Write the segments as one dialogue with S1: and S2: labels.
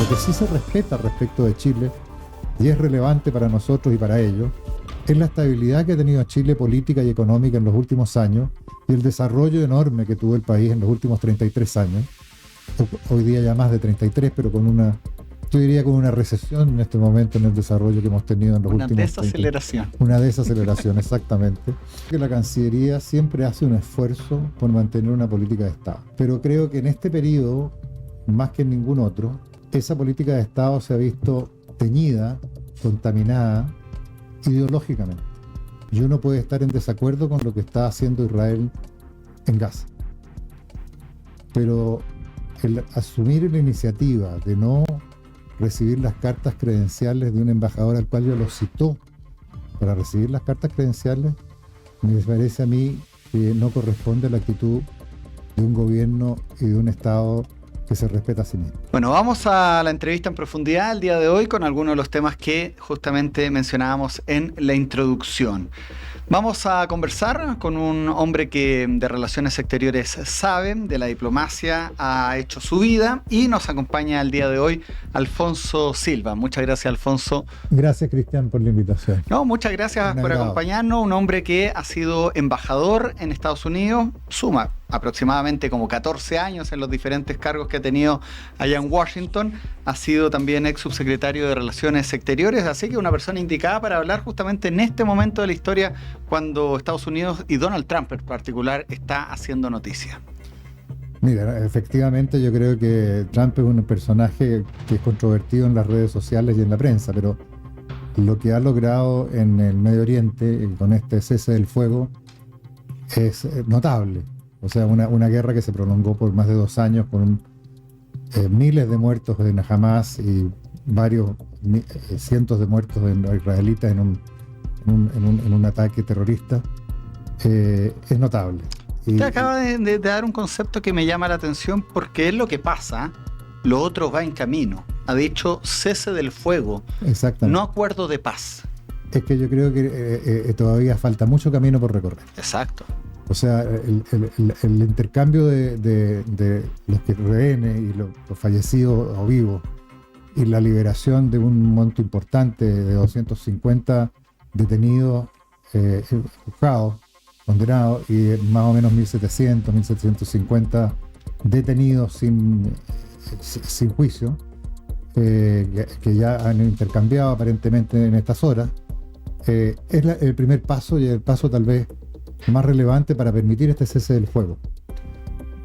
S1: Lo que sí se respeta respecto de Chile, y es relevante para nosotros y para ellos, es la estabilidad que ha tenido Chile política y económica en los últimos años y el desarrollo enorme que tuvo el país en los últimos 33 años. Hoy día ya más de 33, pero yo diría con una recesión en este momento en el desarrollo que hemos tenido en los últimos 30. Una desaceleración, exactamente. Que la Cancillería siempre hace un esfuerzo por mantener una política de Estado. Pero creo que en este periodo, más que en ningún otro, esa política de Estado se ha visto teñida, contaminada ideológicamente. Y uno puede estar en desacuerdo con lo que está haciendo Israel en Gaza. Pero el asumir la iniciativa de no recibir las cartas credenciales de un embajador al cual yo lo citó para recibir las cartas credenciales, me parece a mí que no corresponde a la actitud de un gobierno y de un Estado que se respeta a sí mismo.
S2: Bueno, vamos a la entrevista en profundidad el día de hoy con algunos de los temas que justamente mencionábamos en la introducción. Vamos a conversar con un hombre que de relaciones exteriores sabe, de la diplomacia ha hecho su vida y nos acompaña el día de hoy Alfonso Silva. Muchas gracias, Alfonso.
S1: Gracias, Cristian, por la invitación.
S2: No, muchas gracias por acompañarnos. Un hombre que ha sido embajador en Estados Unidos, suma aproximadamente como 14 años en los diferentes cargos que ha tenido allá en Washington. Ha sido también ex subsecretario de Relaciones Exteriores, así que una persona indicada para hablar justamente en este momento de la historia cuando Estados Unidos y Donald Trump en particular está haciendo noticia.
S1: Mira, efectivamente yo creo que Trump es un personaje que es controvertido en las redes sociales y en la prensa, pero lo que ha logrado en el Medio Oriente con este cese del fuego es notable. O sea, una guerra que se prolongó por más de 2 años con miles de muertos en Hamas y varios cientos de muertos en los israelitas en un ataque terrorista, es notable.
S2: Usted acaba de dar un concepto que me llama la atención porque es lo que pasa, lo otro va en camino. Ha dicho cese del fuego, no acuerdo de paz.
S1: Es que yo creo que todavía falta mucho camino por recorrer.
S2: Exacto.
S1: O sea, el intercambio de los que rehenes y los fallecidos o vivos y la liberación de un monto importante de 250 detenidos, juzgados, condenados, y más o menos 1.700, 1.750 detenidos sin juicio, que ya han intercambiado aparentemente en estas horas, es el primer paso y el paso tal vez más relevante para permitir este cese del fuego.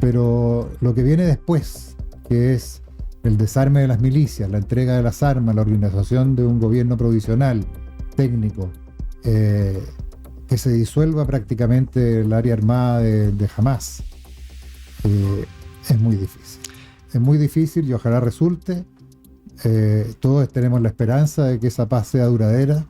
S1: Pero lo que viene después, que es el desarme de las milicias, la entrega de las armas, la organización de un gobierno provisional, técnico, que se disuelva prácticamente el área armada de Hamas, es muy difícil. Es muy difícil y ojalá resulte. Todos tenemos la esperanza de que esa paz sea duradera,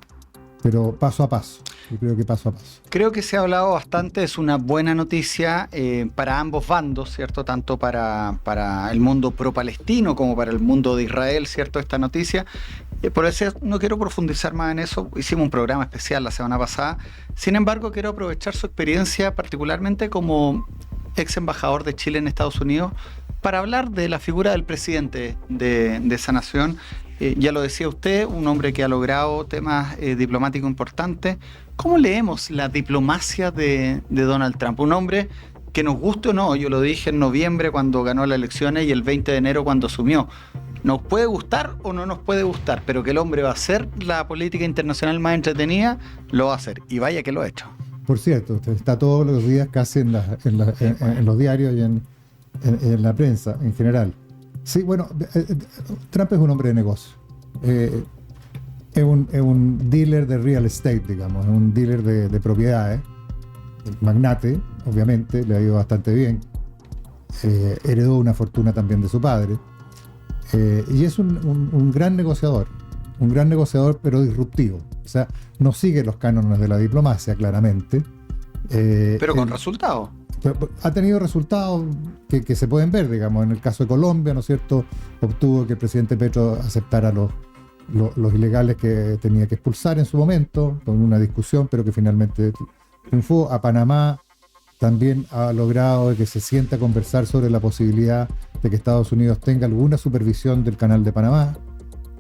S1: pero paso a paso. Yo creo que paso a paso.
S2: Creo que se ha hablado bastante, es una buena noticia para ambos bandos, ¿cierto? Tanto para el mundo pro-palestino como para el mundo de Israel, ¿cierto? Esta noticia. Por eso no quiero profundizar más en eso, hicimos un programa especial la semana pasada. Sin embargo, quiero aprovechar su experiencia, particularmente como ex embajador de Chile en Estados Unidos, para hablar de la figura del presidente de esa nación. Ya lo decía usted, un hombre que ha logrado temas diplomáticos importantes. ¿Cómo leemos la diplomacia de Donald Trump? Un hombre que nos guste o no, yo lo dije en noviembre cuando ganó las elecciones y el 20 de enero cuando asumió. Nos puede gustar o no nos puede gustar, pero que el hombre va a hacer la política internacional más entretenida, lo va a hacer. Y vaya que lo ha hecho.
S1: Por cierto, está todos los días casi en los diarios y en la prensa en general. Sí, bueno, Trump es un hombre de negocio. Es un dealer de real estate, digamos, es un dealer de propiedades, magnate, obviamente, le ha ido bastante bien. Heredó una fortuna también de su padre. Y es un gran negociador, pero disruptivo. O sea, no sigue los cánones de la diplomacia, claramente.
S2: Pero con resultados.
S1: Ha tenido resultados que se pueden ver, digamos. En el caso de Colombia, ¿no es cierto?, obtuvo que el presidente Petro aceptara los ilegales que tenía que expulsar en su momento, con una discusión, pero que finalmente triunfó. A Panamá también ha logrado que se sienta a conversar sobre la posibilidad de que Estados Unidos tenga alguna supervisión del Canal de Panamá,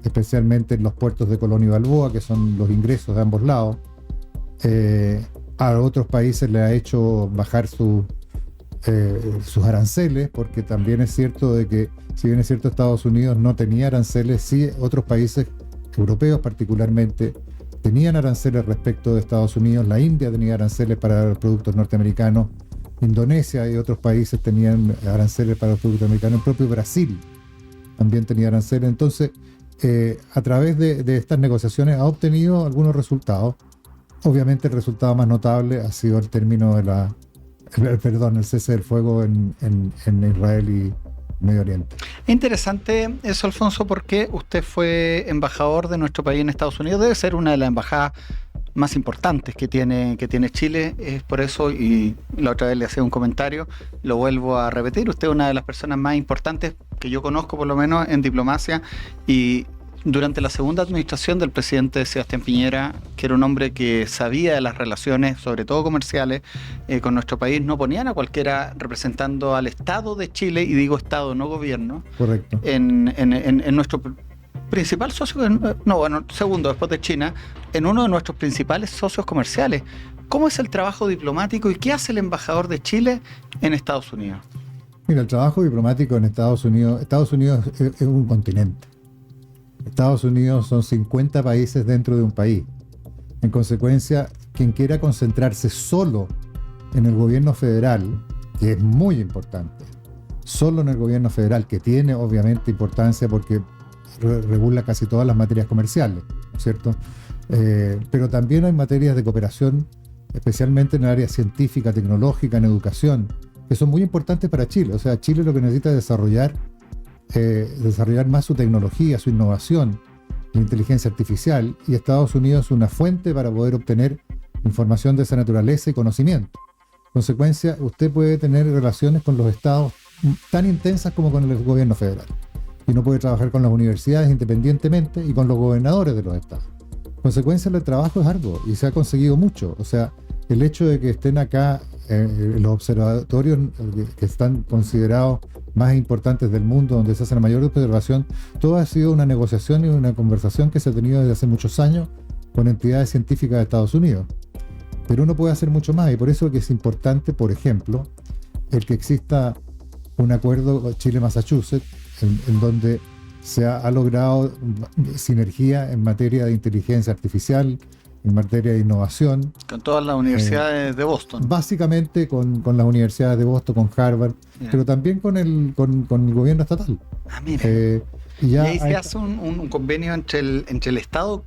S1: especialmente en los puertos de Colón y Balboa, que son los ingresos de ambos lados. A otros países le ha hecho bajar sus aranceles, porque también es cierto de que, si bien es cierto Estados Unidos no tenía aranceles, sí otros países europeos particularmente tenían aranceles respecto de Estados Unidos. La India tenía aranceles para los productos norteamericanos, Indonesia y otros países tenían aranceles para los productos americanos, el propio Brasil también tenía aranceles. Entonces, a través de estas negociaciones ha obtenido algunos resultados. Obviamente el resultado más notable ha sido el término de el cese del fuego en Israel y Medio Oriente.
S2: Es interesante eso, Alfonso, porque usted fue embajador de nuestro país en Estados Unidos. Debe ser una de las embajadas más importantes que tiene Chile. Es por eso, y la otra vez le hacía un comentario, lo vuelvo a repetir, usted es una de las personas más importantes que yo conozco, por lo menos en diplomacia, y durante la segunda administración del presidente Sebastián Piñera, que era un hombre que sabía de las relaciones, sobre todo comerciales, con nuestro país, no ponían a cualquiera representando al Estado de Chile, y digo Estado, no gobierno.
S1: Correcto.
S2: En nuestro principal socio, segundo después de China, en uno de nuestros principales socios comerciales. ¿Cómo es el trabajo diplomático y qué hace el embajador de Chile en Estados Unidos?
S1: Mira, el trabajo diplomático en Estados Unidos es un continente. Estados Unidos son 50 países dentro de un país. En consecuencia, quien quiera concentrarse solo en el gobierno federal, que es muy importante, solo en el gobierno federal, que tiene obviamente importancia porque regula casi todas las materias comerciales, ¿cierto? Pero también hay materias de cooperación, especialmente en el área científica, tecnológica, en educación, que son muy importantes para Chile. O sea, Chile lo que necesita es desarrollar más su tecnología, su innovación, la inteligencia artificial, y Estados Unidos es una fuente para poder obtener información de esa naturaleza y conocimiento. En consecuencia, usted puede tener relaciones con los estados tan intensas como con el gobierno federal, y uno puede trabajar con las universidades independientemente y con los gobernadores de los estados. En consecuencia, el trabajo es arduo y se ha conseguido mucho. O sea, el hecho de que estén acá los observatorios que están considerados más importantes del mundo, donde se hace la mayor observación, todo ha sido una negociación y una conversación que se ha tenido desde hace muchos años con entidades científicas de Estados Unidos. Pero uno puede hacer mucho más, y por eso es que es importante, por ejemplo, el que exista un acuerdo Chile-Massachusetts en donde se ha logrado sinergia en materia de inteligencia artificial, en materia de innovación.
S2: Con todas las universidades de Boston.
S1: Básicamente con las universidades de Boston, con Harvard, pero también con el gobierno estatal.
S2: Mira. Y ahí se hace un convenio entre el Estado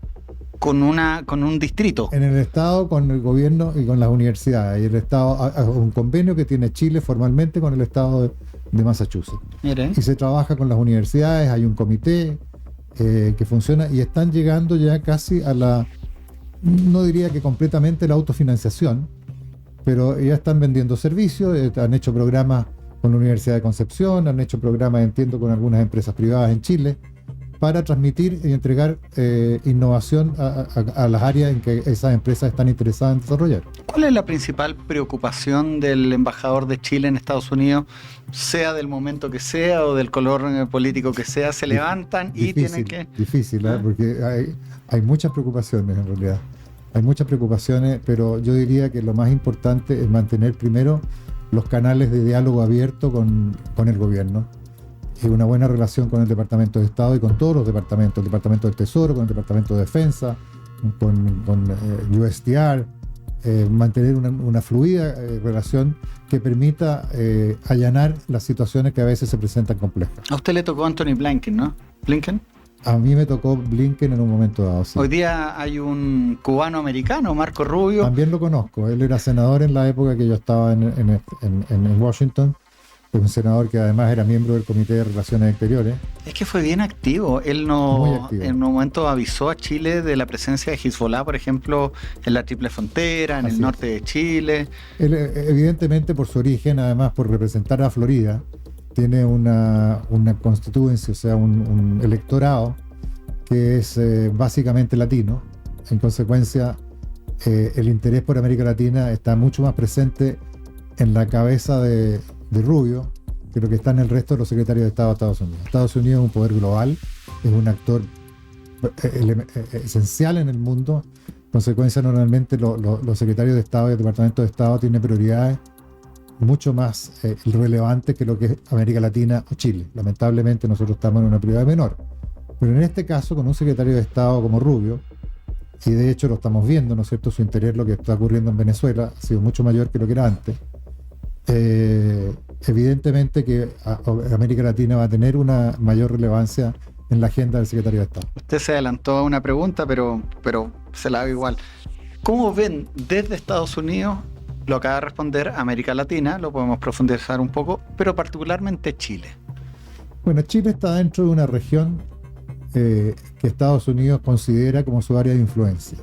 S2: con un distrito.
S1: En el Estado, con el gobierno y con las universidades. Y el Estado, un convenio que tiene Chile formalmente con el Estado de Massachusetts.
S2: Miren.
S1: Y se trabaja con las universidades, hay un comité que funciona, y están llegando ya casi a no diría que completamente la autofinanciación, pero ya están vendiendo servicios, han hecho programas con la Universidad de Concepción, han hecho programas, entiendo, con algunas empresas privadas en Chile, para transmitir y entregar innovación a las áreas en que esas empresas están interesadas en desarrollar.
S2: ¿Cuál es la principal preocupación del embajador de Chile en Estados Unidos, sea del momento que sea o del color político que sea? Se levantan y tienen que...
S1: Difícil, porque hay muchas preocupaciones en realidad. Hay muchas preocupaciones, pero yo diría que lo más importante es mantener primero los canales de diálogo abierto con el gobierno, y una buena relación con el Departamento de Estado y con todos los departamentos, el Departamento del Tesoro, con el Departamento de Defensa, con USTR, mantener una fluida relación que permita allanar las situaciones que a veces se presentan complejas.
S2: A usted le tocó Anthony Blinken, ¿no? ¿Blinken?
S1: A mí me tocó Blinken en un momento dado, sí.
S2: Hoy día hay un cubano-americano, Marco Rubio.
S1: También lo conozco. Él era senador en la época que yo estaba en Washington. Un senador que además era miembro del Comité de Relaciones Exteriores.
S2: Es que fue bien activo. Él en un momento avisó a Chile de la presencia de Hezbollah, por ejemplo, en la Triple Frontera, en el norte de Chile.
S1: Él, evidentemente, por su origen, además por representar a Florida, tiene una constituencia, o sea, un electorado que es básicamente latino. En consecuencia, el interés por América Latina está mucho más presente en la cabeza de Rubio que lo que está en el resto de los secretarios de Estado de Estados Unidos. Estados Unidos es un poder global, es un actor esencial en el mundo. En consecuencia, normalmente los secretarios de Estado y el Departamento de Estado tienen prioridades mucho más relevantes que lo que es América Latina o Chile. Lamentablemente nosotros estamos en una prioridad menor. Pero en este caso, con un secretario de Estado como Rubio, y de hecho lo estamos viendo, ¿no es cierto?, su interés, lo que está ocurriendo en Venezuela, ha sido mucho mayor que lo que era antes. Evidentemente que América Latina va a tener una mayor relevancia en la agenda del secretario de Estado.
S2: Usted se adelantó a una pregunta, pero se la hago igual. ¿Cómo ven desde Estados Unidos, lo acaba de responder, América Latina, lo podemos profundizar un poco, pero particularmente Chile?
S1: Bueno, Chile está dentro de una región que Estados Unidos considera como su área de influencia.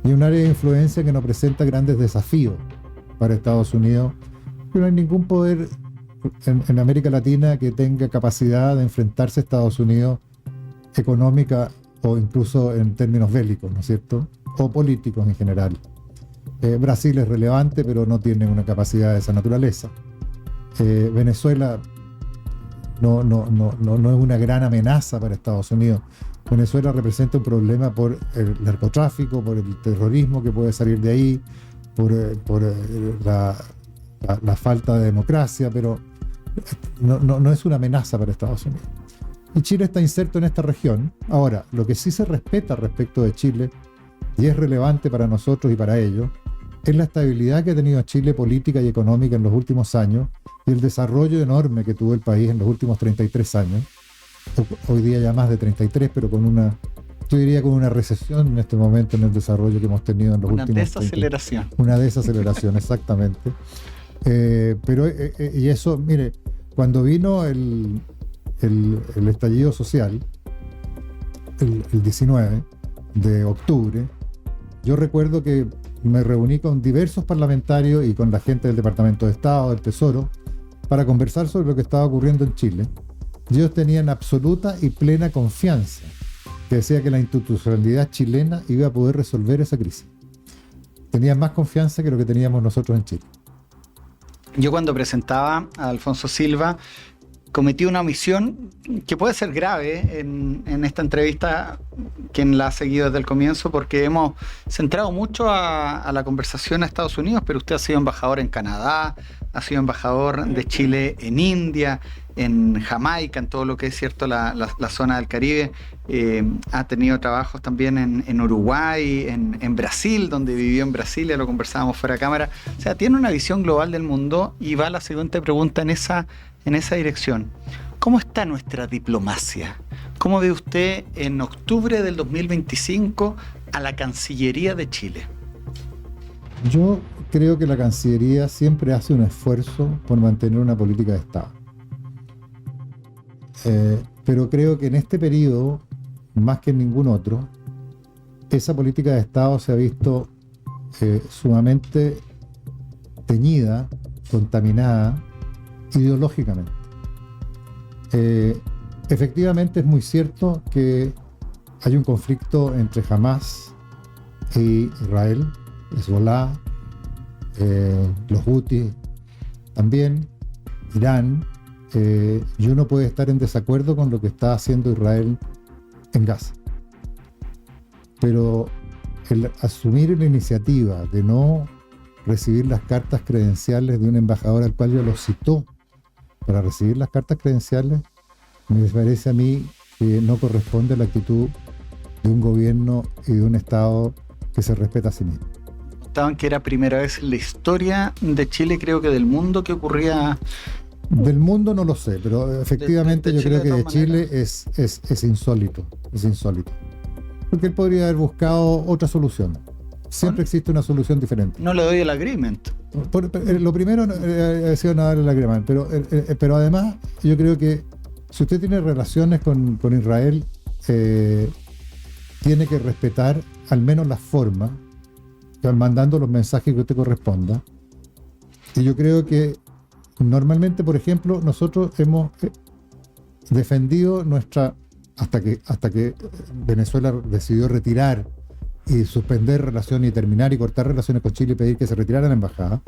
S1: Y un área de influencia que no presenta grandes desafíos para Estados Unidos, pero no hay ningún poder en América Latina que tenga capacidad de enfrentarse a Estados Unidos económica o incluso en términos bélicos, ¿no es cierto?, o políticos en general. Brasil es relevante, pero no tiene una capacidad de esa naturaleza. Venezuela no es una gran amenaza para Estados Unidos. Venezuela representa un problema por el narcotráfico, por el terrorismo que puede salir de ahí, por la falta de democracia, pero no es una amenaza para Estados Unidos. Y Chile está inserto en esta región. Ahora, lo que sí se respeta respecto de Chile, y es relevante para nosotros y para ellos, es la estabilidad que ha tenido Chile política y económica en los últimos años y el desarrollo enorme que tuvo el país en los últimos 33 años. Hoy día ya más de 33, pero con una recesión en este momento en el desarrollo que hemos tenido en los últimos años. Una desaceleración, exactamente. Y eso, mire, cuando vino el estallido social, el 19 de octubre, yo recuerdo que me reuní con diversos parlamentarios y con la gente del Departamento de Estado, del Tesoro, para conversar sobre lo que estaba ocurriendo en Chile. Ellos tenían absoluta y plena confianza, que decía que la institucionalidad chilena iba a poder resolver esa crisis. Tenían más confianza que lo que teníamos nosotros en Chile.
S2: Yo cuando presentaba a Alfonso Silva cometí una omisión que puede ser grave en esta entrevista, quien la ha seguido desde el comienzo, porque hemos centrado mucho a la conversación a Estados Unidos, pero usted ha sido embajador en Canadá, ha sido embajador de Chile en India, en Jamaica, en todo lo que es cierto la zona del Caribe. Ha tenido trabajos también en Uruguay, en Brasil, donde vivió en Brasilia, lo conversábamos fuera de cámara. O sea, tiene una visión global del mundo y va la siguiente pregunta en esa dirección. ¿Cómo está nuestra diplomacia? ¿Cómo ve usted en octubre del 2025 a la Cancillería de Chile?
S1: Yo creo que la Cancillería siempre hace un esfuerzo por mantener una política de Estado. Pero creo que en este periodo, más que en ningún otro, esa política de Estado se ha visto sumamente teñida, contaminada ideológicamente. Efectivamente es muy cierto que hay un conflicto entre Hamas e Israel, Hezbollah, los Houthis también, Irán, y uno puede estar en desacuerdo con lo que está haciendo Israel en Gaza. Pero el asumir la iniciativa de no recibir las cartas credenciales de un embajador al cual yo lo citó para recibir las cartas credenciales, me parece a mí que no corresponde a la actitud de un gobierno y de un Estado que se respeta a sí mismo.
S2: Estaban que era primera vez en la historia de Chile, creo que del mundo, que ocurría.
S1: Del mundo no lo sé, pero efectivamente yo creo que de Chile es insólito, porque él podría haber buscado otra solución. Siempre existe una solución diferente.
S2: No le doy el agreement.
S1: Lo primero ha sido no darle el agreement, pero además yo creo que si usted tiene relaciones con Israel, tiene que respetar al menos las formas, mandando los mensajes que usted corresponda. Y yo creo que normalmente, por ejemplo, nosotros hemos defendido hasta que Venezuela decidió retirar y suspender relaciones y terminar y cortar relaciones con Chile y pedir que se retirara la embajada,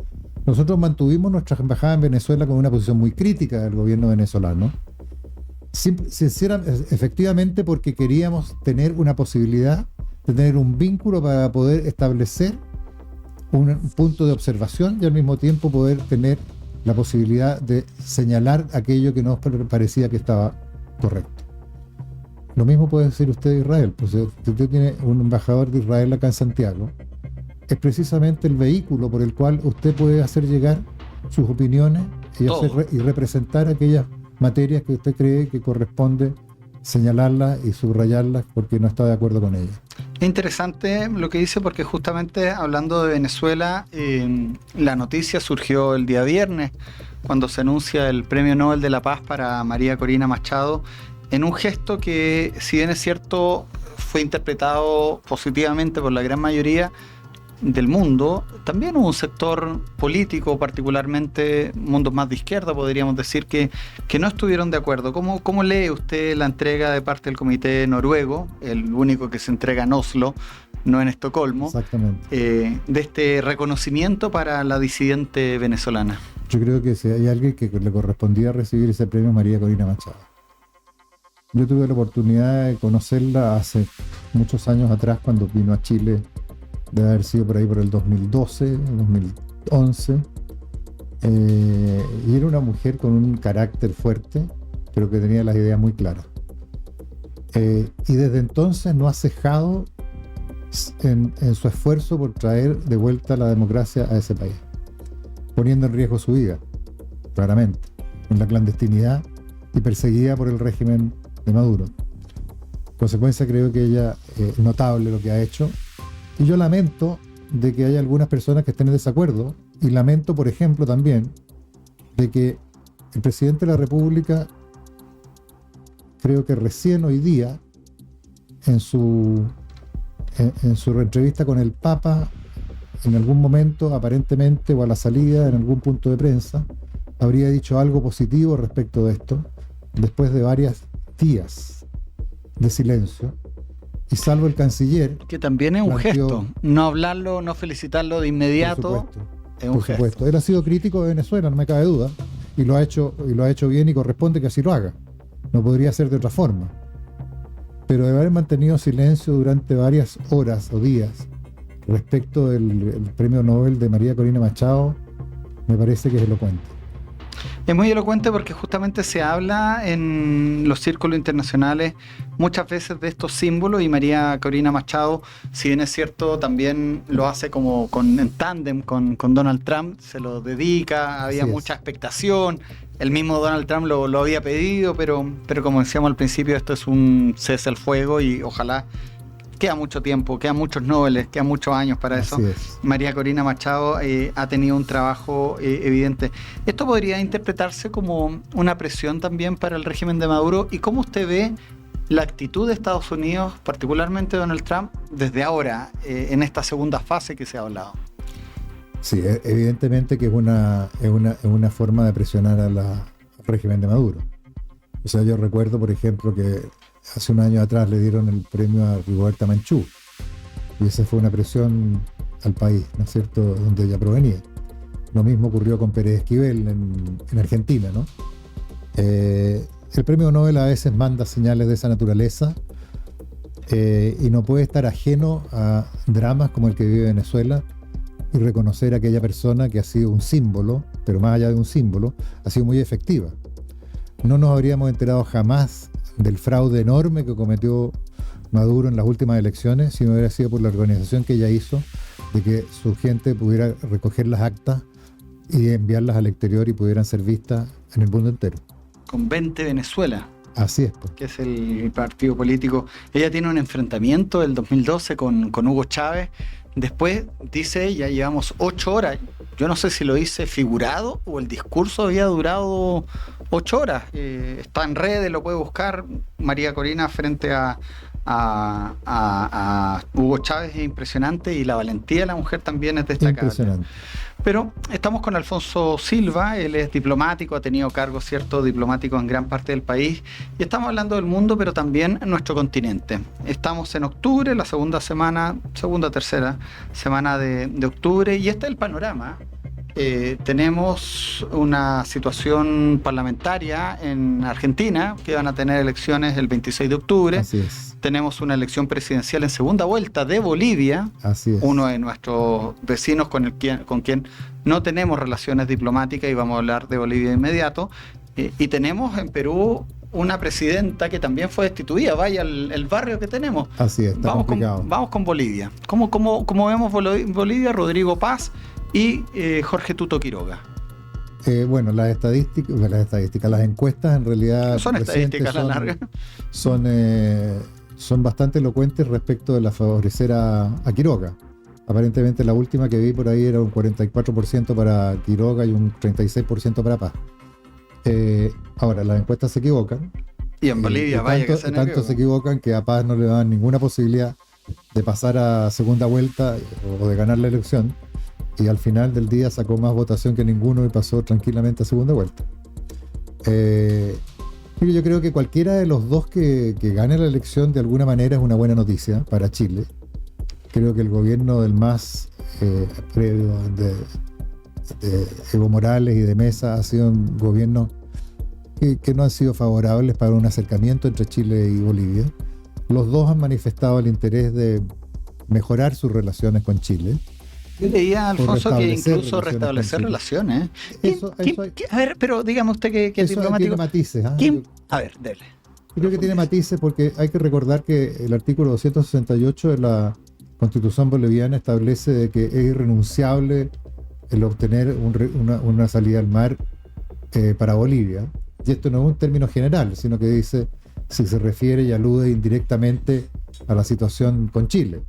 S1: nosotros mantuvimos nuestra embajada en Venezuela con una posición muy crítica del gobierno venezolano, efectivamente porque queríamos tener una posibilidad de tener un vínculo para poder establecer un punto de observación y al mismo tiempo poder tener la posibilidad de señalar aquello que nos parecía que estaba correcto. Lo mismo puede decir usted de Israel, pues si usted tiene un embajador de Israel acá en Santiago, es precisamente el vehículo por el cual usted puede hacer llegar sus opiniones y representar aquellas materias que usted cree que corresponde señalarlas y subrayarlas porque no está de acuerdo con ellas.
S2: Es interesante lo que dice porque justamente hablando de Venezuela, la noticia surgió el día viernes cuando se anuncia el Premio Nobel de la Paz para María Corina Machado, en un gesto que, si bien es cierto, fue interpretado positivamente por la gran mayoría del mundo, también hubo un sector político, particularmente mundos más de izquierda, podríamos decir, que no estuvieron de acuerdo. ¿Cómo lee usted la entrega de parte del comité noruego, el único que se entrega en Oslo, no en Estocolmo, de este reconocimiento para la disidente venezolana?
S1: Yo creo que si hay alguien que le correspondía recibir ese premio, María Corina Machado. Yo tuve la oportunidad de conocerla hace muchos años atrás cuando vino a Chile, debe haber sido por ahí por el 2012, 2011, y era una mujer con un carácter fuerte, pero que tenía las ideas muy claras. Y desde entonces no ha cejado en su esfuerzo por traer de vuelta la democracia a ese país, poniendo en riesgo su vida, claramente, en la clandestinidad y perseguida por el régimen de Maduro. En consecuencia, creo que ella es notable lo que ha hecho, y yo lamento de que haya algunas personas que estén en desacuerdo, y lamento, por ejemplo, también de que el presidente de la República, creo que recién hoy día, en su entrevista con el Papa, en algún momento, aparentemente, o a la salida, en algún punto de prensa, habría dicho algo positivo respecto de esto, después de varios días de silencio, y salvo el canciller,
S2: que también es un gesto, no hablarlo, no felicitarlo de inmediato, es un gesto. Por supuesto,
S1: él ha sido crítico de Venezuela, no me cabe duda, y lo ha hecho bien, y corresponde que así lo haga, no podría ser de otra forma, pero de haber mantenido silencio durante varias horas o días respecto del premio Nobel de María Corina Machado, me parece que es elocuente.
S2: Es muy elocuente porque justamente se habla en los círculos internacionales muchas veces de estos símbolos, y María Corina Machado, si bien es cierto, también lo hace como en tándem con Donald Trump, se lo dedica, había mucha expectación, el mismo Donald Trump lo había pedido, pero como decíamos al principio, esto es un cese al fuego y ojalá. Queda mucho tiempo, quedan muchos Nobeles, quedan muchos años para eso. María Corina Machado ha tenido un trabajo evidente. ¿Esto podría interpretarse como una presión también para el régimen de Maduro? ¿Y cómo usted ve la actitud de Estados Unidos, particularmente Donald Trump, desde ahora, en esta segunda fase que se ha hablado?
S1: Sí, evidentemente que es una forma de presionar al régimen de Maduro. O sea, yo recuerdo, por ejemplo, que hace un año atrás le dieron el premio a Rigoberta Menchú, y esa fue una presión al país, ¿no es cierto?, donde ella provenía. Lo mismo ocurrió con Pérez Esquivel en Argentina, ¿no? El premio Nobel a veces manda señales de esa naturaleza, y no puede estar ajeno a dramas como el que vive Venezuela y reconocer a aquella persona que ha sido un símbolo, pero más allá de un símbolo, ha sido muy efectiva. No nos habríamos enterado jamás del fraude enorme que cometió Maduro en las últimas elecciones si no hubiera sido por la organización que ella hizo, de que su gente pudiera recoger las actas y enviarlas al exterior y pudieran ser vistas en el mundo entero.
S2: Con 20 Venezuela.
S1: Así es. Pues.
S2: Que es el partido político. Ella tiene un enfrentamiento del 2012 con Hugo Chávez. Después dice, ya llevamos 8 horas. Yo no sé si lo hice figurado o el discurso había durado 8 horas. Está en redes, lo puede buscar. María Corina frente a a Hugo Chávez es impresionante, y la valentía de la mujer también es destacable.
S1: Impresionante.
S2: Pero estamos con Alfonso Silva, él es diplomático, ha tenido cargos diplomáticos en gran parte del país, y estamos hablando del mundo, pero también en nuestro continente. Estamos en octubre, la tercera semana de octubre, y este es el panorama. Tenemos una situación parlamentaria en Argentina, que van a tener elecciones el 26 de octubre.
S1: Así es.
S2: Tenemos una elección presidencial en segunda vuelta de Bolivia,
S1: Así es.
S2: uno de nuestros vecinos con quien no tenemos relaciones diplomáticas, y vamos a hablar de Bolivia de inmediato. Y tenemos en Perú una presidenta que también fue destituida. Vaya el barrio que tenemos.
S1: Así es, está complicado.
S2: Vamos con Bolivia. ¿Cómo vemos Bolivia? Rodrigo Paz y Jorge Tuto Quiroga.
S1: Bueno, las estadísticas, las encuestas en realidad
S2: son estadísticas a la larga.
S1: Son bastante elocuentes respecto de la favorecer a Quiroga. Aparentemente la última que vi por ahí era un 44% para Quiroga y un 36% para Paz. Ahora, las encuestas se equivocan.
S2: Y en Bolivia,
S1: tanto se equivocan que a Paz no le dan ninguna posibilidad de pasar a segunda vuelta o de ganar la elección. Y al final del día sacó más votación que ninguno y pasó tranquilamente a segunda vuelta. Yo creo que cualquiera de los dos que gane la elección de alguna manera es una buena noticia para Chile. Creo que el gobierno del MAS previo de Evo Morales y de Mesa ha sido un gobierno que no han sido favorables para un acercamiento entre Chile y Bolivia. Los dos han manifestado el interés de mejorar sus relaciones con Chile.
S2: Yo leía, Alfonso, que incluso restablecer relaciones. A ver, pero dígame usted que es diplomático.
S1: Tiene matices.
S2: A ver, dele.
S1: Yo creo que tiene matices porque hay que recordar que el artículo 268 de la Constitución boliviana establece de que es irrenunciable el obtener una salida al mar para Bolivia. Y esto no es un término general, sino que dice si se refiere y alude indirectamente a la situación con Chile.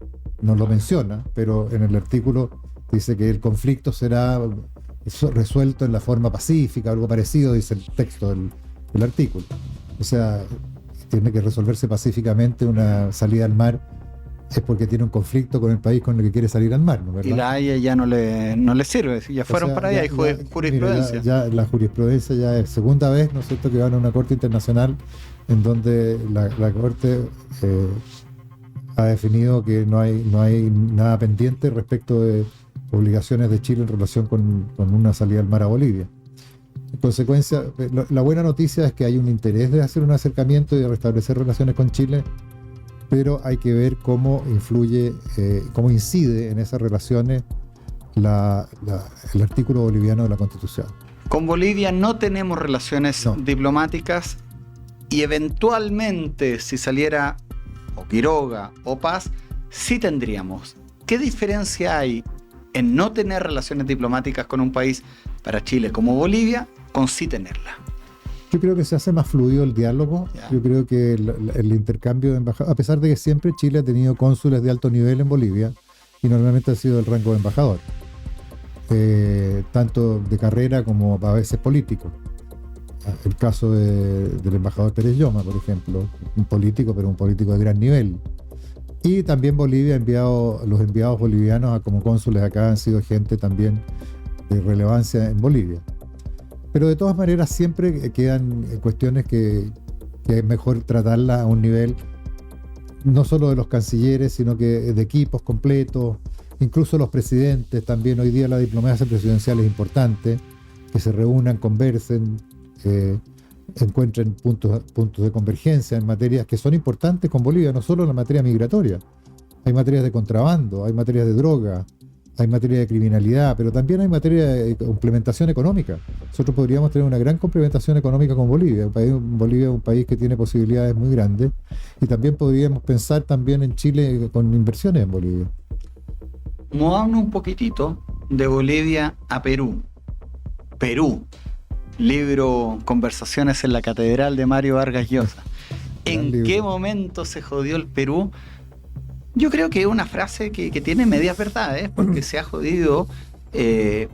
S1: No lo menciona, pero en el artículo dice que el conflicto será resuelto en la forma pacífica, algo parecido, dice el texto del artículo. O sea, tiene que resolverse pacíficamente una salida al mar, es porque tiene un conflicto con el país con el que quiere salir al mar, ¿no? ¿Verdad?
S2: Y la Haya ya no le sirve, ya fueron para allá, hay jurisprudencia.
S1: Ya la jurisprudencia ya es segunda vez, ¿no es cierto?, que van a una corte internacional en donde la corte ha definido que no hay nada pendiente respecto de obligaciones de Chile en relación con una salida al mar a Bolivia. En consecuencia, la buena noticia es que hay un interés de hacer un acercamiento y de restablecer relaciones con Chile, pero hay que ver cómo influye, cómo incide en esas relaciones el artículo boliviano de la Constitución.
S2: Con Bolivia no tenemos relaciones diplomáticas, y eventualmente si saliera o Quiroga o Paz, sí tendríamos. ¿Qué diferencia hay en no tener relaciones diplomáticas con un país para Chile como Bolivia, con sí tenerla?
S1: Yo creo que se hace más fluido el diálogo. Yo creo que el intercambio de embajadas, a pesar de que siempre Chile ha tenido cónsules de alto nivel en Bolivia, y normalmente ha sido el rango de embajador, tanto de carrera como a veces político. El caso del embajador Pérez Lloma, por ejemplo, un político, pero un político de gran nivel. Y también Bolivia ha enviado, los enviados bolivianos como cónsules acá han sido gente también de relevancia en Bolivia. Pero de todas maneras siempre quedan cuestiones que es mejor tratarlas a un nivel no solo de los cancilleres, sino que de equipos completos, incluso los presidentes también. Hoy día la diplomacia presidencial es importante, que se reúnan, conversen, encuentren puntos de convergencia en materias que son importantes con Bolivia, no solo en la materia migratoria. Hay materias de contrabando, hay materias de droga, hay materia de criminalidad, pero también hay materia de complementación económica. Nosotros podríamos tener una gran complementación económica con Bolivia. Bolivia es un país que tiene posibilidades muy grandes, y también podríamos pensar también en Chile con inversiones en Bolivia.
S2: Movámonos un poquitito de Bolivia a Perú. Libro Conversaciones en la Catedral de Mario Vargas Llosa. ¿En qué momento se jodió el Perú? Yo creo que es una frase que tiene medias verdades, porque se ha jodido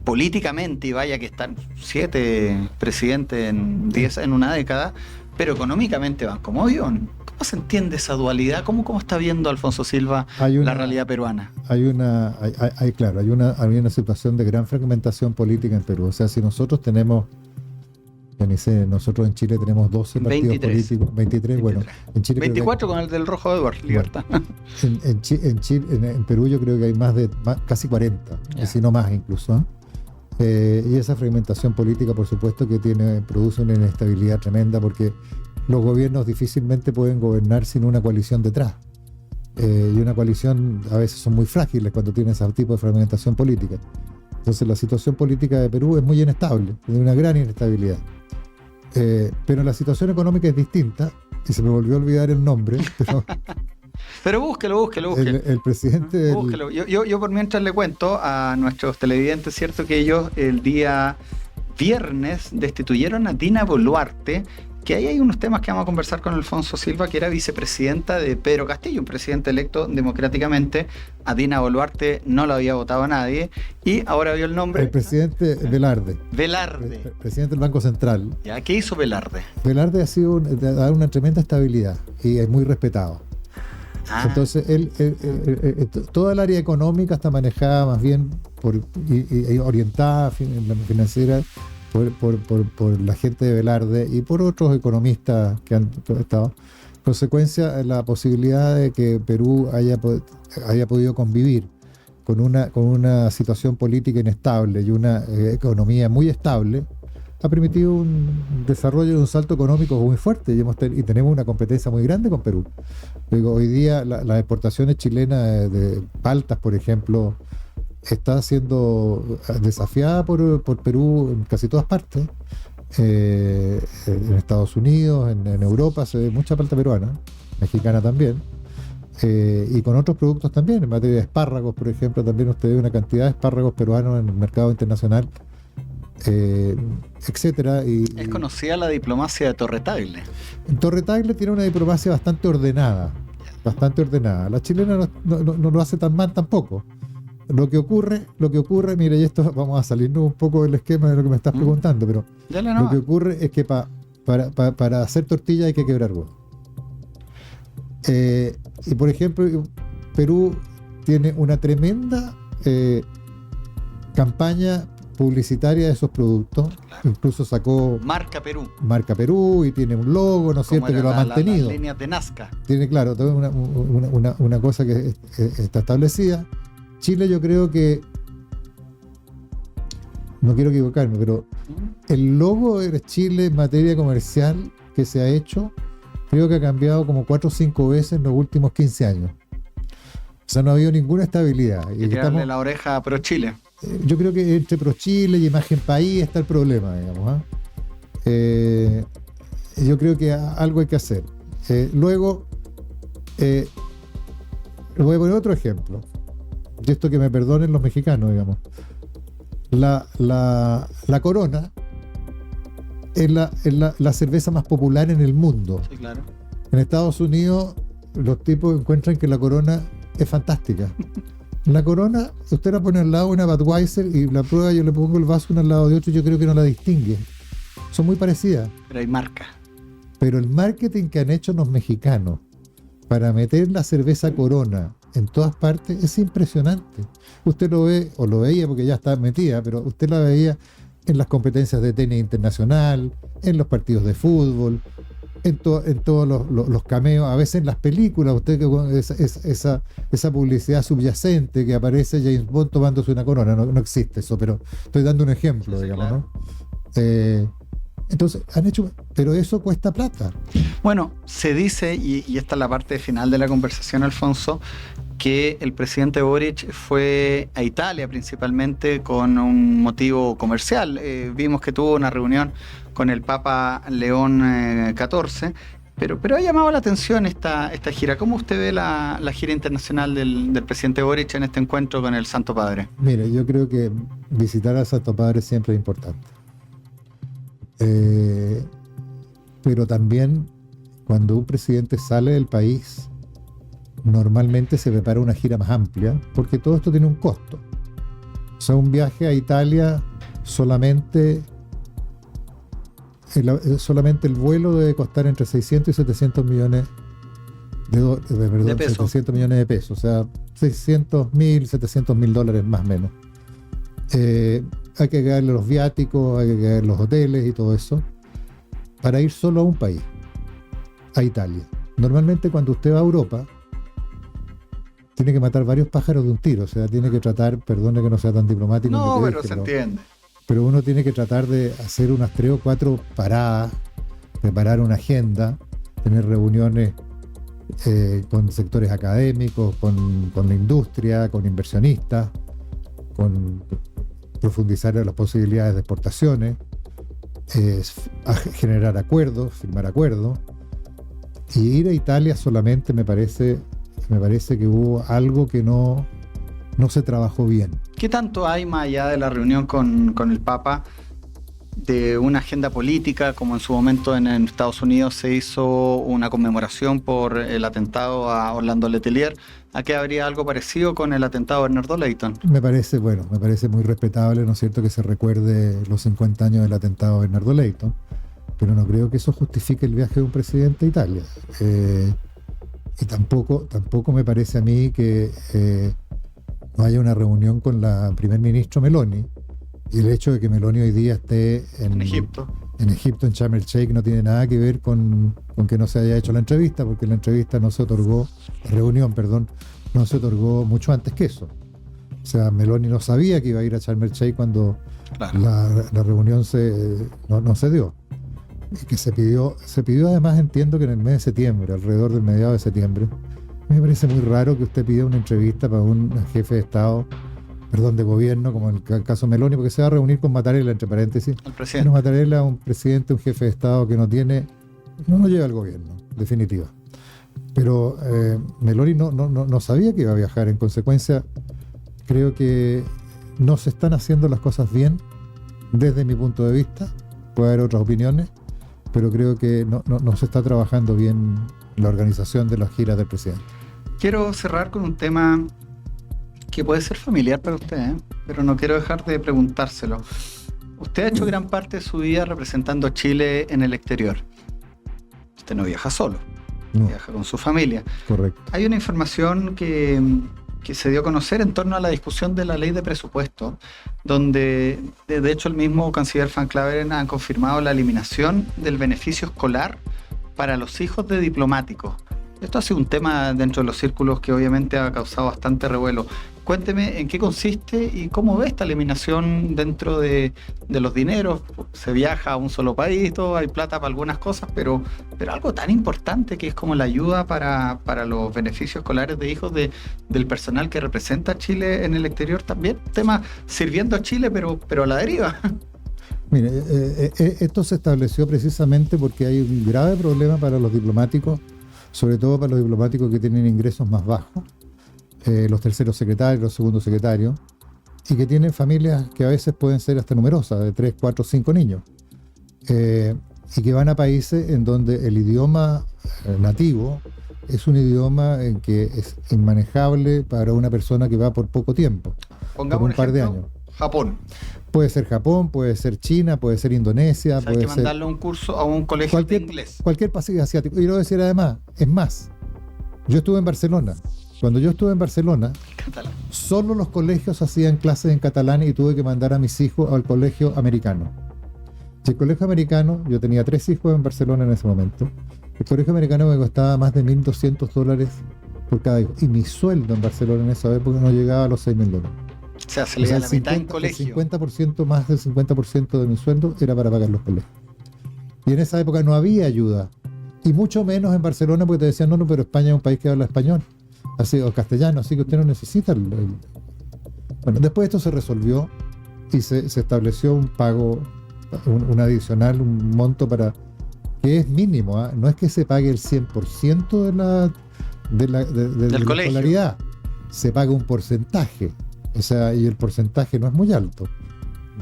S2: políticamente, y vaya que están 7 presidentes en una década, pero económicamente van como avión. se entiende esa dualidad? ¿Cómo está viendo Alfonso Silva la realidad peruana?
S1: Hay una situación de gran fragmentación política en Perú. O sea, si nosotros tenemos, ya ni sé, nosotros en Chile tenemos 12 partidos
S2: 23.
S1: políticos, 23, bueno, en Chile
S2: 24 con el del Rojo Edward, Libertad.
S1: En Perú yo creo que hay casi 40, y si no más incluso. Y esa fragmentación política, por supuesto, que produce una inestabilidad tremenda, porque los gobiernos difícilmente pueden gobernar sin una coalición detrás. Y una coalición a veces son muy frágiles cuando tienen ese tipo de fragmentación política. Entonces la situación política de Perú es muy inestable, tiene una gran inestabilidad. Pero la situación económica es distinta, y se me volvió a olvidar el nombre,
S2: pero búsquelo.
S1: El presidente...
S2: Búsquelo. Yo por mientras le cuento a nuestros televidentes, ¿cierto? Que ellos el día viernes destituyeron a Dina Boluarte, que ahí hay unos temas que vamos a conversar con Alfonso Silva, que era vicepresidenta de Pedro Castillo, un presidente electo democráticamente. A Dina Boluarte no lo había votado nadie, y ahora vio el nombre.
S1: El presidente Velarde. Presidente del Banco Central.
S2: ¿Ya? ¿Qué hizo Velarde?
S1: Velarde ha dado una tremenda estabilidad y es muy respetado. Entonces, toda el área económica está manejada más bien y orientada financiera por la gente de Velarde y por otros economistas que han estado. En consecuencia, la posibilidad de que Perú haya podido convivir con una situación política inestable y una economía muy estable ha permitido un desarrollo de un salto económico muy fuerte, y tenemos una competencia muy grande con Perú. Digo, hoy día las exportaciones chilenas de paltas, por ejemplo, está siendo desafiada por Perú en casi todas partes. En Estados Unidos, en Europa se ve mucha palta peruana, mexicana también, y con otros productos también. En materia de espárragos, por ejemplo, también usted ve una cantidad de espárragos peruanos en el mercado internacional, etcétera.
S2: Es conocida la diplomacia de Torre Tagle.
S1: Torre Tagle tiene una diplomacia bastante ordenada. La chilena no lo hace tan mal tampoco. Lo que ocurre, mira, y esto vamos a salirnos un poco del esquema de lo que me estás preguntando, pero lo que ocurre es que para hacer tortilla hay que quebrar huevo. Y por ejemplo, Perú tiene una tremenda campaña publicitaria de esos productos. Claro. Incluso sacó Marca Perú y tiene un logo, ¿no es cierto?, que lo ha mantenido.
S2: Las líneas de Nazca.
S1: Tiene, claro, toda una cosa que está establecida. Chile, yo creo que, no quiero equivocarme, pero el logo de Chile en materia comercial que se ha hecho, creo que ha cambiado como 4 o 5 veces en los últimos 15 años. O sea, no ha habido ninguna estabilidad.
S2: Y tirarle la oreja a Pro Chile.
S1: Yo creo que entre Pro Chile y Imagen País está el problema, digamos. Yo creo que algo hay que hacer. Luego, voy a poner otro ejemplo. Y esto que me perdonen los mexicanos, digamos. La Corona es la cerveza más popular en el mundo.
S2: Sí, claro.
S1: En Estados Unidos, los tipos encuentran que la Corona es fantástica. La Corona, usted la pone al lado de una Budweiser y la prueba, yo le pongo el vaso uno al lado de otro y yo creo que no la distingue. Son muy parecidas.
S2: Pero hay marca.
S1: Pero el marketing que han hecho los mexicanos para meter la cerveza Corona en todas partes es impresionante. Usted lo ve, o lo veía porque ya está metida, pero usted la veía en las competencias de tenis internacional, en los partidos de fútbol, en todos los cameos, a veces en las películas, usted esa publicidad subyacente que aparece James Bond tomándose una Corona, no existe eso, pero estoy dando un ejemplo, sí, digamos, claro. ¿No? Entonces, han hecho, pero eso cuesta plata.
S2: Bueno, se dice, y esta es la parte final de la conversación, Alfonso, que el presidente Boric fue a Italia principalmente con un motivo comercial. Vimos que tuvo una reunión con el Papa León XIV, pero ha llamado la atención esta gira. ¿Cómo usted ve la gira internacional del presidente Boric en este encuentro con el Santo Padre?
S1: Mire, yo creo que visitar al Santo Padre siempre es importante. Pero también cuando un presidente sale del país, normalmente se prepara una gira más amplia, porque todo esto tiene un costo. O sea, un viaje a Italia solamente el vuelo debe costar entre 600 y 700 millones de
S2: peso.
S1: 700 millones de pesos, o sea, 600.000, 700.000 dólares más o menos. Hay que caerle los viáticos, hay que caer los hoteles y todo eso, para ir solo a un país, a Italia. Normalmente cuando usted va a Europa, tiene que matar varios pájaros de un tiro, o sea, tiene que tratar, perdone que no sea tan diplomático.
S2: No, pero se entiende.
S1: Pero uno tiene que tratar de hacer unas 3 o 4 paradas, preparar una agenda, tener reuniones con sectores académicos, con la industria, con inversionistas, con profundizar en las posibilidades de exportaciones, generar acuerdos, firmar acuerdos. Y ir a Italia solamente me parece que hubo algo que no se trabajó bien.
S2: ¿Qué tanto hay más allá de la reunión con el Papa de una agenda política, como en su momento en Estados Unidos se hizo una conmemoración por el atentado a Orlando Letelier? ¿A qué habría algo parecido con el atentado a Bernardo Leighton?
S1: Me parece muy respetable, ¿no es cierto?, que se recuerde los 50 años del atentado a Bernardo Leighton, pero no creo que eso justifique el viaje de un presidente a Italia. Y tampoco me parece a mí que no haya una reunión con la primer ministro Meloni. Y el hecho de que Meloni hoy día esté en Egipto, en Sharm el Sheikh, no tiene nada que ver con que no se haya hecho la entrevista, porque la reunión no se otorgó mucho antes que eso. O sea, Meloni no sabía que iba a ir a Sharm el Sheikh cuando la reunión no se dio. Y que se pidió además, entiendo que en el mes de septiembre, alrededor del mediado de septiembre. Me parece muy raro que usted pida una entrevista para un jefe de Estado, de gobierno, como en el caso Meloni, porque se va a reunir con Mattarella, entre paréntesis.
S2: El presidente.
S1: Bueno, Mattarella, un presidente, un jefe de Estado que no lleva al gobierno, definitiva. Pero Meloni no sabía que iba a viajar. En consecuencia, creo que no se están haciendo las cosas bien desde mi punto de vista. Puede haber otras opiniones, pero creo que no se está trabajando bien la organización de las giras del presidente.
S2: Quiero cerrar con un tema que puede ser familiar para usted, pero no quiero dejar de preguntárselo. Usted ha hecho gran parte de su vida representando a Chile en el exterior. Usted no viaja solo, viaja con su familia.
S1: Correcto.
S2: Hay una información que se dio a conocer en torno a la discusión de la ley de presupuesto, donde de hecho el mismo canciller Van Claveren ha confirmado la eliminación del beneficio escolar para los hijos de diplomáticos. Esto ha sido un tema dentro de los círculos que obviamente ha causado bastante revuelo. Cuénteme en qué consiste y cómo ve esta eliminación dentro de los dineros. Se viaja a un solo país, hay plata para algunas cosas, pero algo tan importante que es como la ayuda para los beneficios escolares de hijos del personal que representa a Chile en el exterior también. Tema sirviendo a Chile, pero a la deriva.
S1: Mire, esto se estableció precisamente porque hay un grave problema para los diplomáticos, sobre todo para los diplomáticos que tienen ingresos más bajos, los terceros secretarios, los segundos secretarios, y que tienen familias que a veces pueden ser hasta numerosas, de 3, 4, 5 niños, y que van a países en donde el idioma nativo es un idioma en que es inmanejable para una persona que va por poco tiempo,
S2: Pongamos
S1: por un par de
S2: ejemplo,
S1: años.
S2: Japón.
S1: Puede ser Japón, puede ser China, puede ser Indonesia.
S2: O sea, hay que mandarle un curso a un colegio de inglés.
S1: Cualquier país asiático. Y lo voy a decir además, es más, yo estuve en Barcelona. Cuando yo estuve en Barcelona, solo los colegios hacían clases en catalán y tuve que mandar a mis hijos al colegio americano. Y el colegio americano, yo tenía 3 hijos en Barcelona en ese momento, el colegio americano me costaba más de $1.200 por cada hijo. Y mi sueldo en Barcelona en esa época no llegaba a los $6.000.
S2: O sea, se le da la mitad en colegio.
S1: El 50%, más del 50% de mi sueldo era para pagar los colegios. Y en esa época no había ayuda. Y mucho menos en Barcelona, porque te decían, no, pero España es un país que habla español, así, o castellano, así que usted no necesita Bueno, después esto se resolvió y se estableció un pago, un adicional, un monto que es mínimo, no es que se pague el 100% de la escolaridad, se paga un porcentaje. O sea, y el porcentaje no es muy alto.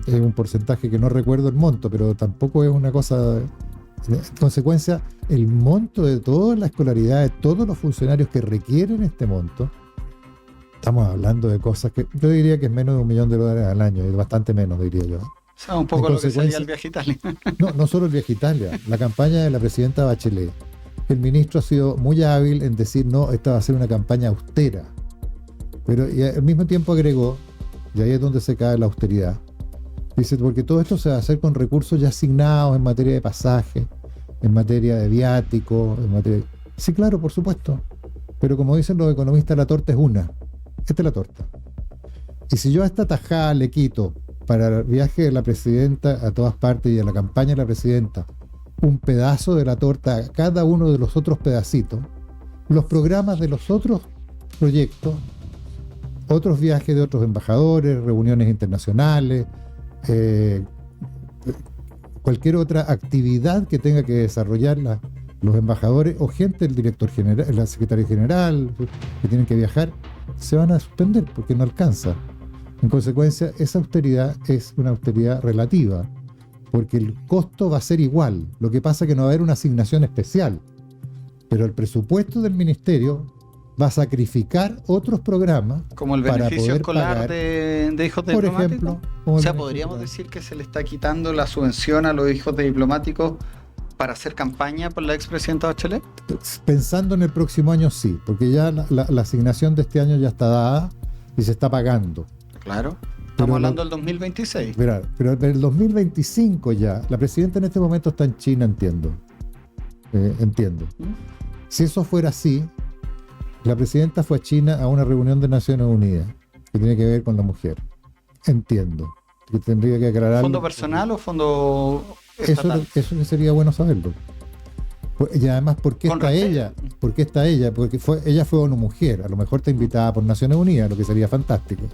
S1: Es un porcentaje que no recuerdo el monto, pero tampoco es una cosa. En consecuencia, el monto de toda la escolaridad, de todos los funcionarios que requieren este monto, estamos hablando de cosas que yo diría que es menos de $1 millón al año, es bastante menos, diría yo.
S2: O sea, un poco lo que sería el viaje a Italia.
S1: No solo el viaje a Italia, la campaña de la presidenta Bachelet, el ministro ha sido muy hábil en decir, no, esta va a ser una campaña austera. Pero y al mismo tiempo agregó, y ahí es donde se cae la austeridad, dice, porque todo esto se va a hacer con recursos ya asignados en materia de pasaje, en materia de viáticos, en materia... Sí, claro, por supuesto. Pero como dicen los economistas, la torta es una. Esta es la torta. Y si yo a esta tajada le quito para el viaje de la presidenta a todas partes y a la campaña de la presidenta un pedazo de la torta a cada uno de los otros pedacitos, los programas de los otros proyectos, otros viajes de otros embajadores, reuniones internacionales, cualquier otra actividad que tenga que desarrollar los embajadores o gente del director general, la secretaria general, que tienen que viajar, se van a suspender porque no alcanza. En consecuencia, esa austeridad es una austeridad relativa, porque el costo va a ser igual. Lo que pasa es que no va a haber una asignación especial, pero el presupuesto del ministerio va a sacrificar otros programas
S2: como el
S1: para
S2: beneficio
S1: poder
S2: escolar
S1: pagar,
S2: de hijos de
S1: por
S2: diplomáticos.
S1: ejemplo,
S2: O sea, podríamos decir que se le está quitando la subvención a los hijos de diplomáticos para hacer campaña por la expresidenta Bachelet.
S1: Pensando en el próximo año, sí, porque ya la asignación de este año ya está dada y se está pagando.
S2: Claro. Estamos hablando del 2026.
S1: Pero en el 2025 ya, la presidenta en este momento está en China, entiendo. Entiendo. Si eso fuera así, la presidenta fue a China a una reunión de Naciones Unidas que tiene que ver con la mujer. Entiendo. Que tendría que aclarar.
S2: ¿Fondo personal o fondo estatal?
S1: Eso sería bueno saberlo. Y además, ¿por qué está ella? ¿Por qué está ella? Porque ella fue ONU Mujer. A lo mejor está invitada por Naciones Unidas, lo que sería fantástico.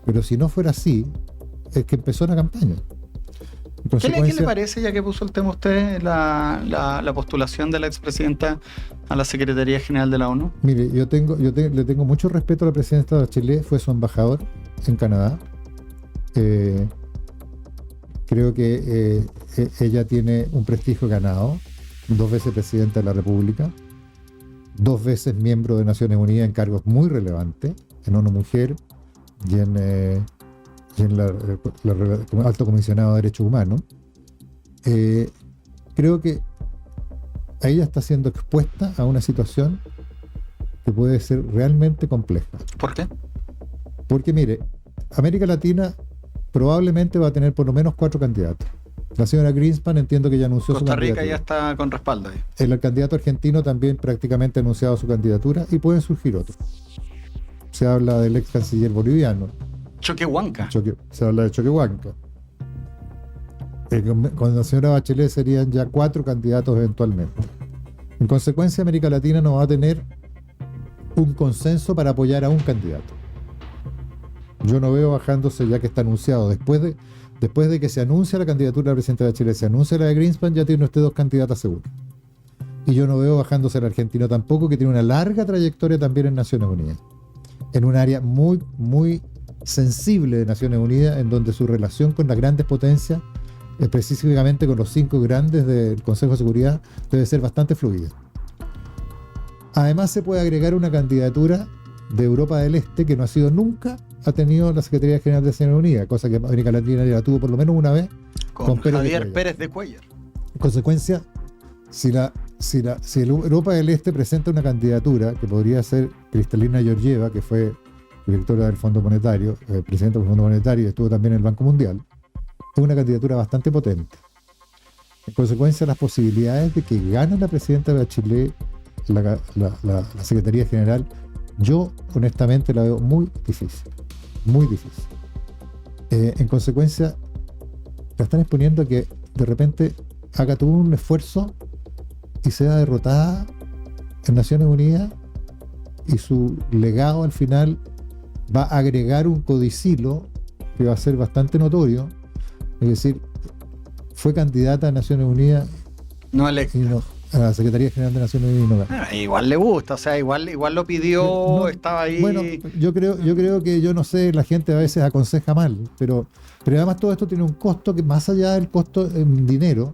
S1: Pero si no fuera así, es que empezó una campaña.
S2: ¿Qué le parece, ya que puso el tema usted, la postulación de la expresidenta a la Secretaría General de la ONU?
S1: Mire, le tengo mucho respeto a la presidenta de Chile, fue su embajador en Canadá. Creo que ella tiene un prestigio ganado, 2 veces presidenta de la República, 2 veces miembro de Naciones Unidas en cargos muy relevantes, en ONU Mujer y en Alto Comisionado de Derechos Humanos. Creo que ella está siendo expuesta a una situación que puede ser realmente compleja.
S2: ¿Por qué?
S1: Porque mire, América Latina probablemente va a tener por lo menos 4 candidatos. La señora Greenspan entiendo que ya anunció su candidatura.
S2: Costa Rica ya está con respaldo ahí.
S1: El candidato argentino también prácticamente ha anunciado su candidatura y pueden surgir otros. Se habla del ex canciller boliviano.
S2: Choquehuanca.
S1: Se habla de Choquehuanca. Con la señora Bachelet serían ya 4 candidatos eventualmente. En consecuencia, América Latina no va a tener un consenso para apoyar a un candidato. Yo no veo bajándose, ya que está anunciado. Después de que se anuncia la candidatura de la presidenta Bachelet, se anuncia la de Greenspan, ya tiene usted 2 candidatas seguras. Y yo no veo bajándose el argentino tampoco, que tiene una larga trayectoria también en Naciones Unidas. En un área muy, muy sensible de Naciones Unidas, en donde su relación con las grandes potencias, específicamente con los 5 grandes del Consejo de Seguridad, debe ser bastante fluida. Además, se puede agregar una candidatura de Europa del Este que no ha sido nunca, ha tenido la Secretaría General de Naciones Unidas, cosa que América Latina ya la tuvo por lo menos una vez
S2: con Javier Pérez de Cuellar.
S1: En consecuencia, si el Europa del Este presenta una candidatura que podría ser Kristalina Georgieva, que fue directora del Fondo Monetario, presidenta del Fondo Monetario y estuvo también en el Banco Mundial, es una candidatura bastante potente. En consecuencia, las posibilidades de que gane la presidenta de Bachelet la Secretaría General, yo honestamente la veo muy difícil. Muy difícil. En consecuencia, la están exponiendo a que de repente haga todo un esfuerzo y sea derrotada en Naciones Unidas, y su legado al final va a agregar un codicilo que va a ser bastante notorio. Es decir, fue candidata a Naciones Unidas,
S2: no electa,
S1: a la Secretaría General de Naciones Unidas y no ganó.
S2: Igual le gusta, o sea, igual lo pidió, no, estaba ahí.
S1: Bueno, yo creo que, yo no sé, la gente a veces aconseja mal, pero además todo esto tiene un costo que, más allá del costo en dinero,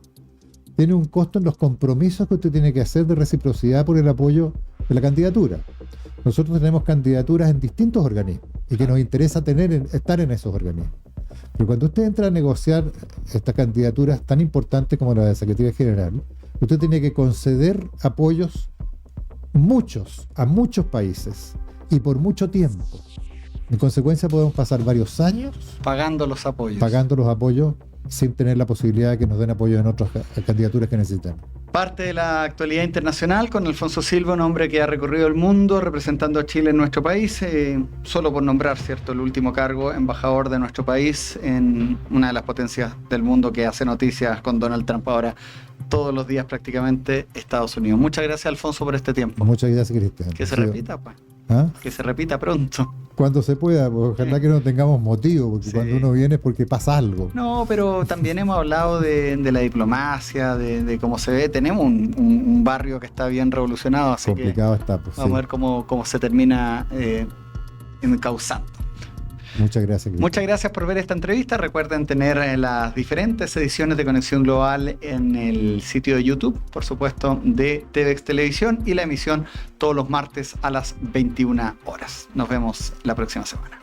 S1: tiene un costo en los compromisos que usted tiene que hacer de reciprocidad por el apoyo de la candidatura. Nosotros tenemos candidaturas en distintos organismos y que nos interesa estar en esos organismos. Pero cuando usted entra a negociar estas candidaturas tan importantes como la de Secretaría General, Usted tiene que conceder apoyos a muchos países y por mucho tiempo. En consecuencia podemos pasar varios años
S2: pagando los apoyos
S1: sin tener la posibilidad de que nos den apoyo en otras candidaturas que necesitamos.
S2: Parte de la actualidad internacional con Alfonso Silva, un hombre que ha recorrido el mundo representando a Chile en nuestro país, solo por nombrar, ¿cierto?, el último cargo, embajador de nuestro país en una de las potencias del mundo que hace noticias con Donald Trump ahora todos los días prácticamente, Estados Unidos. Muchas gracias, Alfonso, por este tiempo.
S1: Muchas gracias, Cristian.
S2: Que se repita, pues.
S1: ¿Ah?
S2: Que se repita pronto.
S1: Cuando se pueda, pues, ojalá que no tengamos motivo, porque cuando uno viene es porque pasa algo.
S2: No, pero también hemos hablado de la diplomacia, de cómo se ve. Tenemos un barrio que está bien revolucionado, así
S1: complicado
S2: que
S1: está, pues,
S2: vamos a ver cómo se termina encauzando.
S1: Muchas gracias, Cristian.
S2: Muchas gracias por ver esta entrevista. Recuerden tener las diferentes ediciones de Conexión Global en el sitio de YouTube, por supuesto, de TVX Televisión, y la emisión todos los martes a las 21 horas. Nos vemos la próxima semana.